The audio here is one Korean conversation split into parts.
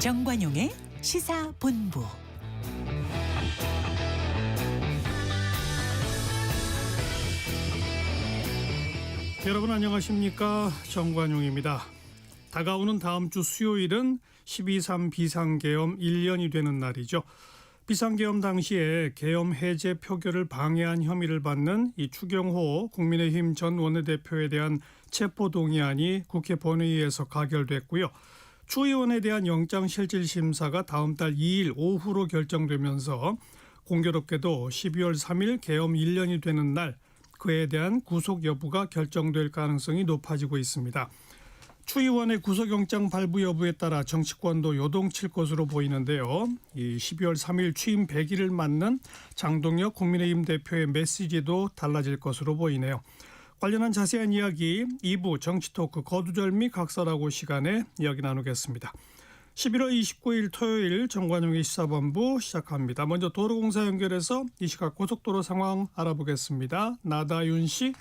정관용의 시사본부. 여러분 안녕하십니까? 정관용입니다. 다가오는 다음 주 수요일은 12.3 비상계엄 1년이 되는 날이죠. 비상계엄 당시에 계엄 해제 표결을 방해한 혐의를 받는 이 추경호 국민의힘 전 원내대표에 대한 체포동의안이 국회 본회의에서 가결됐고요. 추 의원에 대한 영장실질심사가 다음 달 2일 오후로 결정되면서 공교롭게도 12월 3일 계엄 1년이 되는 날 그에 대한 구속 여부가 결정될 가능성이 높아지고 있습니다. 추 의원의 구속영장 발부 여부에 따라 정치권도 요동칠 것으로 보이는데요. 이 12월 3일 취임 100일을 맞는 장동혁 국민의힘 대표의 메시지도 달라질 것으로 보이네요. 관련한 자세한 이야기 2부 정치토크 거두절미 각설하고 시간에 이야기 나누겠습니다. 11월 29일 토요일 정관용의 시사본부 시작합니다. 먼저 도로공사 연결해서 이 시각 고속도로 상황 알아보겠습니다. 나다윤 씨.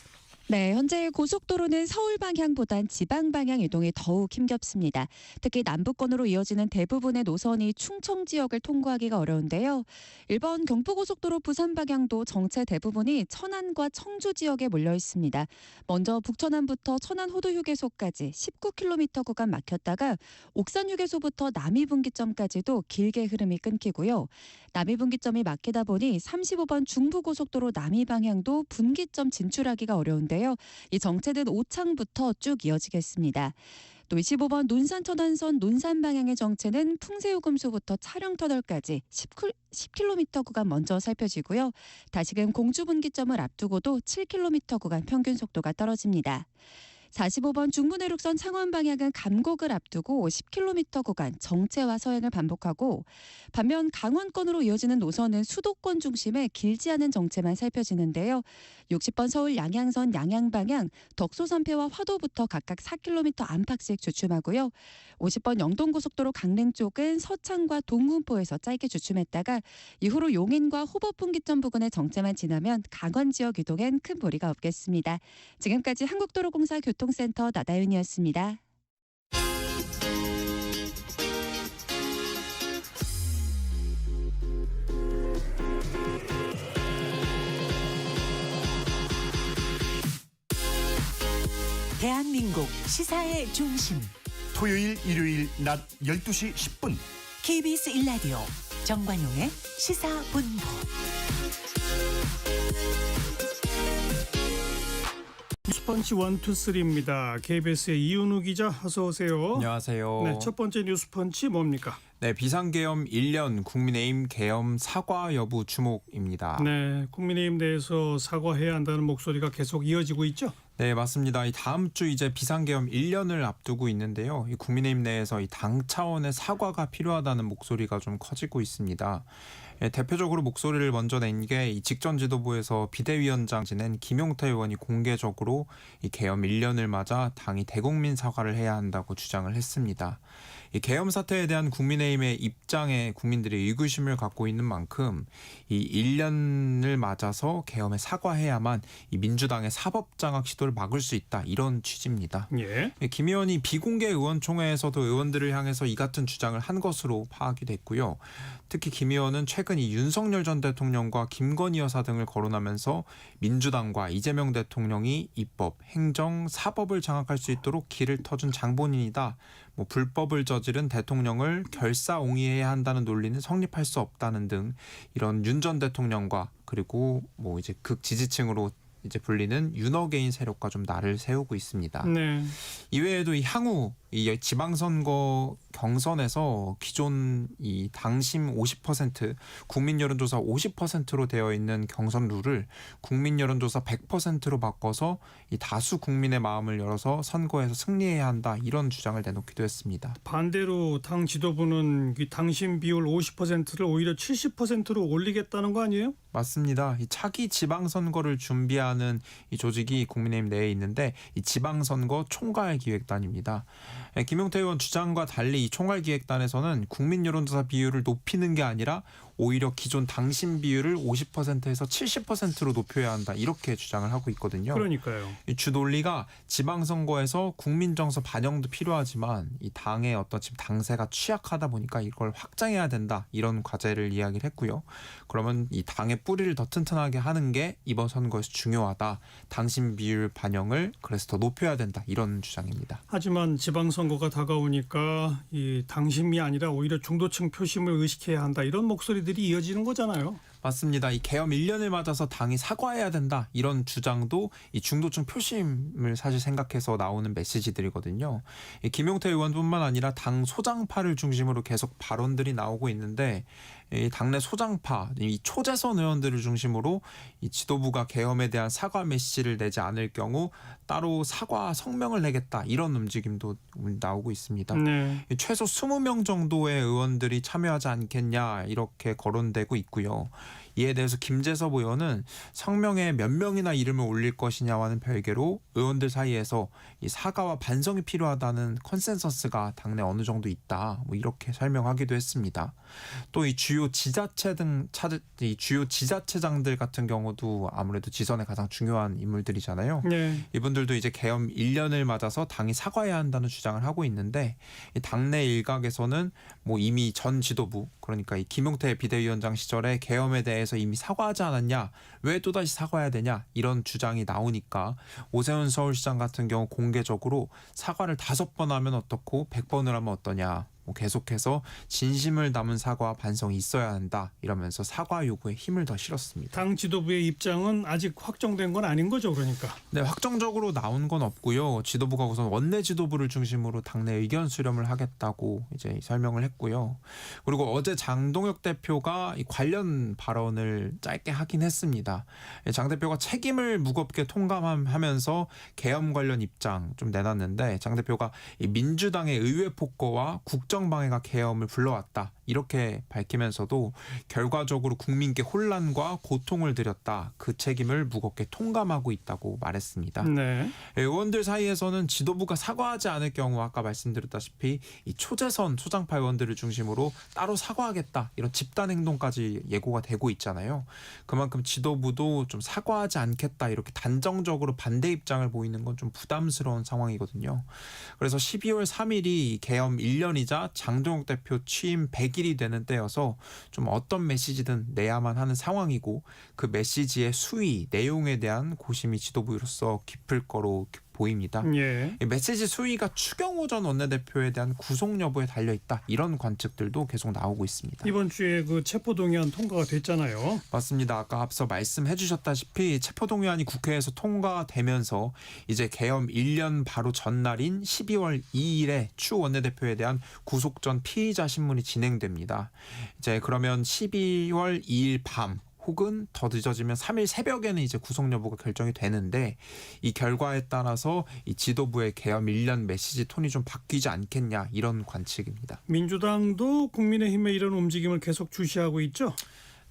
네, 현재 고속도로는 서울 방향보단 지방 방향 이동이 더욱 힘겹습니다. 특히 남부권으로 이어지는 대부분의 노선이 충청 지역을 통과하기가 어려운데요. 1번 경부고속도로 부산 방향도 정체 대부분이 천안과 청주 지역에 몰려 있습니다. 먼저 북천안부터 천안호두휴게소까지 19km 구간 막혔다가 옥산휴게소부터 남이분기점까지도 길게 흐름이 끊기고요. 남이분기점이 막히다 보니 35번 중부고속도로 남이 방향도 분기점 진출하기가 어려운데요. 이 정체된 오창부터 쭉 이어지겠습니다. 또 25번 논산-천안선 논산 방향의 정체는 풍세요금소부터 차량터널까지 10km 구간 먼저 살펴지고요. 다시금 공주분기점을 앞두고도 7km 구간 평균 속도가 떨어집니다. 45번 중부내륙선 창원 방향은 감곡을 앞두고 10km 구간 정체와 서행을 반복하고 반면 강원권으로 이어지는 노선은 수도권 중심의 길지 않은 정체만 살펴지는데요. 60번 서울 양양선 양양 방향 덕소선패와 화도부터 각각 4km 안팎씩 주춤하고요. 50번 영동고속도로 강릉 쪽은 서창과 동문포에서 짧게 주춤했다가 이후로 용인과 호법분기점 부근의 정체만 지나면 강원 지역 이동엔 큰 무리가 없겠습니다. 지금까지 한국도로공사 교통센터 나다윤이었습니다. 대한민국 시사의 중심 토요일, 일요일 낮 12시 10분 KBS 1라디오 정관용의 시사본부. 뉴스펀치 1, 2, 3입니다. KBS의 이윤우 기자 어서 오세요. 안녕하세요. 네, 첫 번째 뉴스펀치 뭡니까? 네, 비상계엄 1년 국민의힘 계엄 사과 여부 주목입니다. 네, 국민의힘 내에서 사과해야 한다는 목소리가 계속 이어지고 있죠? 네, 맞습니다. 이 다음 주 이제 비상계엄 1년을 앞두고 있는데요. 이 국민의힘 내에서 이 당 차원의 사과가 필요하다는 목소리가 좀 커지고 있습니다. 대표적으로 목소리를 먼저 낸 게 이 직전 지도부에서 비대위원장 지낸 김용태 의원이 공개적으로 이 계엄 1년을 맞아 당이 대국민 사과를 해야 한다고 주장을 했습니다. 이 계엄 사태에 대한 국민의힘의 입장에 국민들이 의구심을 갖고 있는 만큼 이 1년을 맞아서 계엄에 사과해야만 이 민주당의 사법장악 시도를 막을 수 있다, 이런 취지입니다. 예. 김 의원이 비공개 의원총회에서도 의원들을 향해서 이 같은 주장을 한 것으로 파악이 됐고요. 특히 김 의원은 최근 이 윤석열 전 대통령과 김건희 여사 등을 거론하면서 민주당과 이재명 대통령이 입법, 행정, 사법을 장악할 수 있도록 길을 터준 장본인이다. 불법을 저지른 대통령을 결사옹위해야 한다는 논리는 성립할 수 없다는 등 이런 윤 전 대통령과 그리고 이제 극 지지층으로 이제 불리는 윤어게인 세력과 좀 날을 세우고 있습니다. 네. 이외에도 향후 이 지방선거 경선에서 기존 이 당심 50%, 국민 여론조사 50%로 되어 있는 경선 룰을 국민 여론조사 100%로 바꿔서 이 다수 국민의 마음을 열어서 선거에서 승리해야 한다, 이런 주장을 내놓기도 했습니다. 반대로 당 지도부는 이 당심 비율 50%를 오히려 70%로 올리겠다는 거 아니에요? 맞습니다. 이 차기 지방선거를 준비하는 이 조직이 국민의힘 내에 있는데 이 지방선거 총괄기획단입니다. 김용태 의원 주장과 달리 이 총괄기획단에서는 국민 여론조사 비율을 높이는 게 아니라 오히려 기존 당신 비율을 50%에서 70%로 높여야 한다 이렇게 주장을 하고 있거든요. 그러니까요. 이 주 논리가 지방선거에서 국민 정서 반영도 필요하지만 이 당의 어떤 지금 당세가 취약하다 보니까 이걸 확장해야 된다 이런 과제를 이야기를 했고요. 그러면 이 당의 뿌리를 더 튼튼하게 하는 게 이번 선거에서 중요하다. 당신 비율 반영을 그래서 더 높여야 된다 이런 주장입니다. 하지만 지방선거가 다가오니까 이 당심이 아니라 오히려 중도층 표심을 의식해야 한다 이런 목소리들이 이어지는 거잖아요. 맞습니다. 이 계엄 1년을 맞아서 당이 사과해야 된다 이런 주장도 이 중도층 표심을 사실 생각해서 나오는 메시지들이거든요. 이 김용태 의원뿐만 아니라 당 소장파를 중심으로 계속 발언들이 나오고 있는데 이 당내 소장파, 이 초재선 의원들을 중심으로 이 지도부가 계엄에 대한 사과 메시지를 내지 않을 경우 따로 사과 성명을 내겠다 이런 움직임도 나오고 있습니다. 네. 최소 20명 정도의 의원들이 참여하지 않겠냐 이렇게 거론되고 있고요. 이에 대해서 김재섭 의원은 성명에 몇 명이나 이름을 올릴 것이냐와는 별개로 의원들 사이에서 이 사과와 반성이 필요하다는 컨센서스가 당내 어느 정도 있다 뭐 이렇게 설명하기도 했습니다. 또 이 주요 지자체장들 같은 경우도 아무래도 지선에 가장 중요한 인물들이잖아요. 네. 이분들도 이제 계엄 1년을 맞아서 당이 사과해야 한다는 주장을 하고 있는데 이 당내 일각에서는 뭐 이미 전 지도부 그러니까 이 김용태 비대위원장 시절에 계엄에 대해서 이미 사과하지 않았냐 왜 또다시 사과해야 되냐 이런 주장이 나오니까 오세훈 서울시장 같은 경우 공개적으로 사과를 5번 하면 어떻고 100번을 하면 어떠냐 뭐 계속해서 진심을 담은 사과와 반성이 있어야 한다 이러면서 사과 요구에 힘을 더 실었습니다. 당 지도부의 입장은 아직 확정된 건 아닌 거죠, 그러니까. 네, 확정적으로 나온 건 없고요. 지도부가 우선 원내 지도부를 중심으로 당내 의견 수렴을 하겠다고 이제 설명을 했고요. 그리고 어제 장동혁 대표가 이 관련 발언을 짧게 하긴 했습니다. 장 대표가 책임을 무겁게 통감하면서 계엄 관련 입장 좀 내놨는데 장 대표가 이 민주당의 의회 폭거와 국정방해가 계엄을 불러왔다. 이렇게 밝히면서도 결과적으로 국민께 혼란과 고통을 드렸다. 그 책임을 무겁게 통감하고 있다고 말했습니다. 네. 의원들 사이에서는 지도부가 사과하지 않을 경우 아까 말씀드렸다시피 이 초재선 소장파 의원들을 중심으로 따로 사과하겠다. 이런 집단 행동까지 예고가 되고 있잖아요. 그만큼 지도부도 좀 사과하지 않겠다. 이렇게 단정적으로 반대 입장을 보이는 건 좀 부담스러운 상황이거든요. 그래서 12월 3일이 계엄 1년이자 장동혁 대표 취임 100일이 되는 때여서 좀 어떤 메시지든 내야만 하는 상황이고 그 메시지의 수위, 내용에 대한 고심이 지도부로서 깊을 거로 보입니다. 예. 이 메시지 수위가 추경호 전 원내대표에 대한 구속 여부에 달려있다. 이런 관측들도 계속 나오고 있습니다. 이번 주에 그 체포동의안 통과가 됐잖아요. 맞습니다. 아까 앞서 말씀해 주셨다시피 체포동의안이 국회에서 통과되면서 이제 계엄 1년 바로 전날인 12월 2일에 추 원내대표에 대한 구속 전 피의자 신문이 진행됩니다. 이제 그러면 12월 2일 밤 혹은 더 늦어지면 3일 새벽에는 이제 구속 여부가 결정이 되는데 이 결과에 따라서 이 지도부의 계엄 1년 메시지 톤이 좀 바뀌지 않겠냐 이런 관측입니다. 민주당도 국민의힘의 이런 움직임을 계속 주시하고 있죠.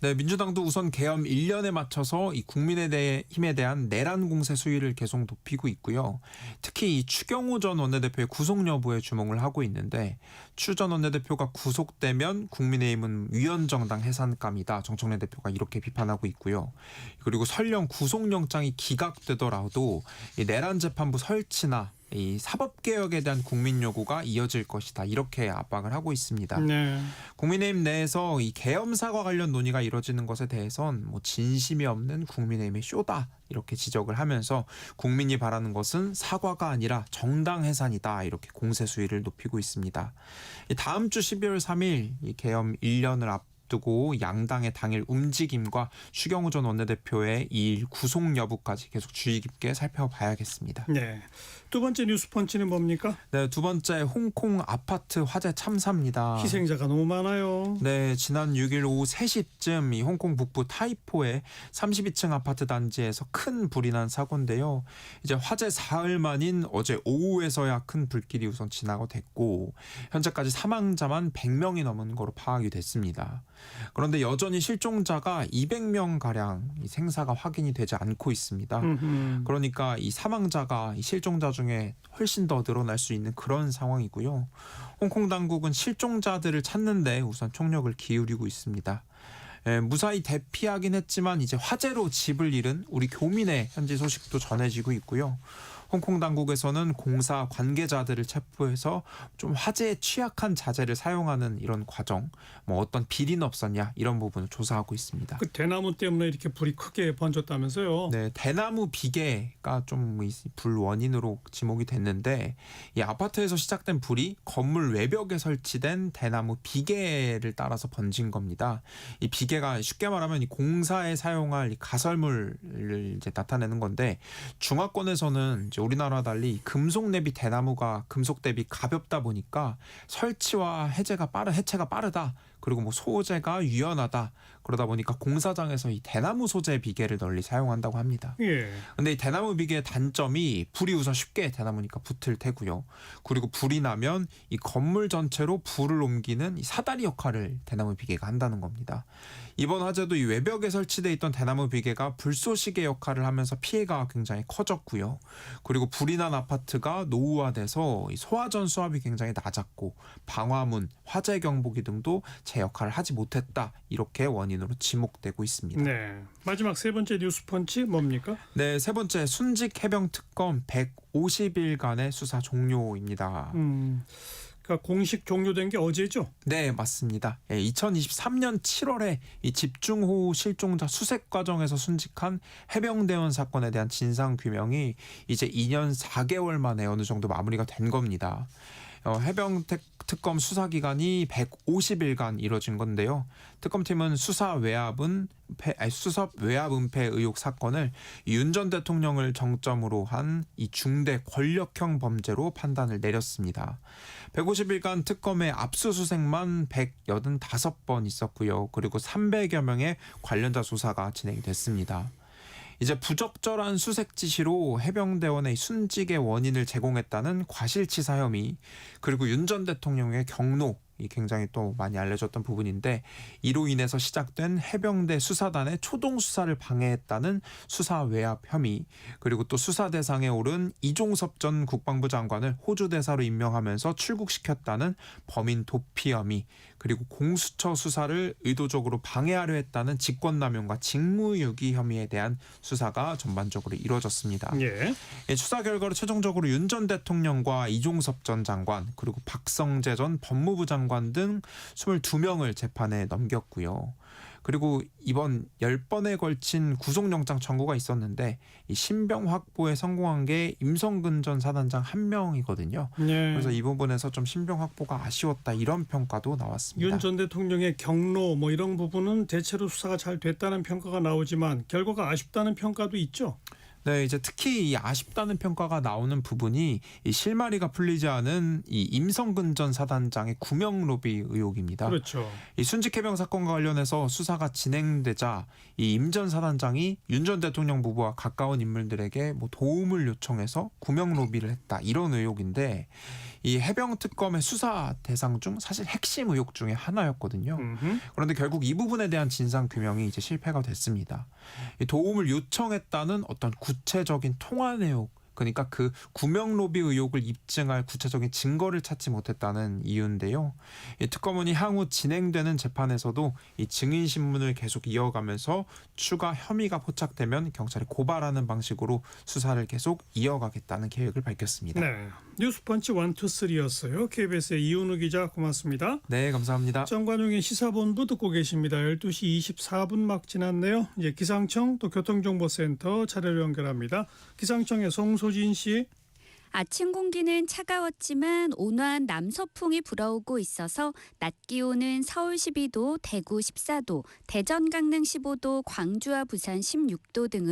네, 민주당도 우선 계엄 1년에 맞춰서 이 국민의힘에 대한 내란 공세 수위를 계속 높이고 있고요. 특히 이 추경호 전 원내대표의 구속 여부에 주목을 하고 있는데 추 전 원내대표가 구속되면 국민의힘은 위헌정당 해산감이다. 정청래 대표가 이렇게 비판하고 있고요. 그리고 설령 구속영장이 기각되더라도 이 내란 재판부 설치나 이 사법개혁에 대한 국민 요구가 이어질 것이다. 이렇게 압박을 하고 있습니다. 네. 국민의힘 내에서 이 계엄 사과 관련 논의가 이뤄지는 것에 대해선 뭐 진심이 없는 국민의힘의 쇼다. 이렇게 지적을 하면서 국민이 바라는 것은 사과가 아니라 정당 해산이다. 이렇게 공세 수위를 높이고 있습니다. 다음 주 12월 3일 이 계엄 1년을 앞두고 양당의 당일 움직임과 추경호 전 원내대표의 2일 구속 여부까지 계속 주의 깊게 살펴봐야겠습니다. 네. 두 번째 뉴스펀치는 뭡니까? 네, 두 번째 홍콩 아파트 화재 참사입니다. 희생자가 너무 많아요. 네, 지난 6일 오후 3시쯤 이 홍콩 북부 타이포의 32층 아파트 단지에서 큰 불이 난 사고인데요. 이제 화재 사흘 만인 어제 오후에서야 큰 불길이 우선 진화가 됐고 현재까지 사망자만 100명이 넘은 거로 파악이 됐습니다. 그런데 여전히 실종자가 200명 가량 생사가 확인이 되지 않고 있습니다. 그러니까 이 사망자가 이 실종자 중에 훨씬 더 늘어날 수 있는 그런 상황이고요. 홍콩 당국은 실종자들을 찾는 데 우선 총력을 기울이고 있습니다. 무사히 대피하긴 했지만 이제 화재로 집을 잃은 우리 교민의 현지 소식도 전해지고 있고요. 홍콩 당국에서는 공사 관계자들을 체포해서 좀 화재에 취약한 자재를 사용하는 이런 과정, 뭐 어떤 비리는 없었냐 이런 부분을 조사하고 있습니다. 그 대나무 때문에 이렇게 불이 크게 번졌다면서요? 네, 대나무 비계가 좀 불 원인으로 지목이 됐는데 이 아파트에서 시작된 불이 건물 외벽에 설치된 대나무 비계를 따라서 번진 겁니다. 이 비계가 쉽게 말하면 이 공사에 사용할 이 가설물을 이제 나타내는 건데 중화권에서는 이제 우리나라와 달리 금속 내비 대나무가 금속 대비 가볍다 보니까 설치와 해체가 빠르다. 그리고 뭐 소재가 유연하다. 그러다 보니까 공사장에서 이 대나무 소재 비계를 널리 사용한다고 합니다. 예. 근데 이 대나무 비계의 단점이 불이 우선 쉽게 대나무니까 붙을 테고요. 그리고 불이 나면 이 건물 전체로 불을 옮기는 이 사다리 역할을 대나무 비계가 한다는 겁니다. 이번 화재도 이 외벽에 설치돼 있던 대나무 비계가 불쏘시개 역할을 하면서 피해가 굉장히 커졌고요. 그리고 불이 난 아파트가 노후화돼서 이 소화전 수압이 굉장히 낮았고 방화문, 화재 경보기 등도 제 역할을 하지 못했다. 이렇게 원인으로 지목되고 있습니다. 네. 마지막 세 번째 뉴스펀치 뭡니까? 네, 세 번째 순직 해병 특검 150일간의 수사 종료입니다. 그러니까 공식 종료된 게 어제죠? 네, 맞습니다. 2023년 7월에 이 집중호우 실종자 수색 과정에서 순직한 해병대원 사건에 대한 진상 규명이 이제 2년 4개월 만에 어느 정도 마무리가 된 겁니다. 해병 특검 수사 기간이 150일간 이뤄진 건데요. 특검팀은 수사 외압 은폐 의혹 사건을 윤 전 대통령을 정점으로 한 이 중대 권력형 범죄로 판단을 내렸습니다. 150일간 특검의 압수수색만 185번 있었고요. 그리고 300여 명의 관련자 조사가 진행이 됐습니다. 이제 부적절한 수색 지시로 해병대원의 순직의 원인을 제공했다는 과실치사 혐의, 그리고 윤 전 대통령의 경로, 이 굉장히 또 많이 알려졌던 부분인데 이로 인해서 시작된 해병대 수사단의 초동 수사를 방해했다는 수사 외압 혐의, 그리고 또 수사 대상에 오른 이종섭 전 국방부 장관을 호주 대사로 임명하면서 출국시켰다는 범인 도피 혐의, 그리고 공수처 수사를 의도적으로 방해하려 했다는 직권남용과 직무유기 혐의에 대한 수사가 전반적으로 이루어졌습니다. 예. 수사 결과로 최종적으로 윤 전 대통령과 이종섭 전 장관, 그리고 박성재 전 법무부 장관 등 22명을 재판에 넘겼고요. 그리고 이번 10번에 걸친 구속영장 청구가 있었는데 이 신병 확보에 성공한 게 임성근 전 사단장 1명이거든요. 예. 그래서 이 부분에서 좀 신병 확보가 아쉬웠다 이런 평가도 나왔습니다. 윤 전 대통령의 경로 뭐 이런 부분은 대체로 수사가 잘 됐다는 평가가 나오지만 결과가 아쉽다는 평가도 있죠. 네, 이제 특히 이 아쉽다는 평가가 나오는 부분이 이 실마리가 풀리지 않은 이 임성근 전 사단장의 구명 로비 의혹입니다. 그렇죠. 이 순직 해병 사건과 관련해서 수사가 진행되자 이 임 전 사단장이 윤 전 대통령 부부와 가까운 인물들에게 뭐 도움을 요청해서 구명 로비를 했다 이런 의혹인데 이 해병 특검의 수사 대상 중 사실 핵심 의혹 중에 하나였거든요. 그런데 결국 이 부분에 대한 진상 규명이 이제 실패가 됐습니다. 이 도움을 요청했다는 어떤 구체적인 통화 내용, 그러니까 그 구명 로비 의혹을 입증할 구체적인 증거를 찾지 못했다는 이유인데요. 이 특검원이 향후 진행되는 재판에서도 이 증인 신문을 계속 이어가면서 추가 혐의가 포착되면 경찰에 고발하는 방식으로 수사를 계속 이어가겠다는 계획을 밝혔습니다. 네. 뉴스펀치 1, 2, 3였어요. KBS의 이윤우 기자 고맙습니다. 네, 감사합니다. 정관용의 시사본부 듣고 계십니다. 12시 24분 막 지났네요. 이제 기상청 또 교통정보센터 차례로 연결합니다. 기상청의 송소진 씨. 아침 공기는 차가웠지만 온화한 남서풍이 불어오고 있어서 낮 기온은 서울 12도, 대구 14도, 대전 강릉 15도, 광주와 부산 16도 등으로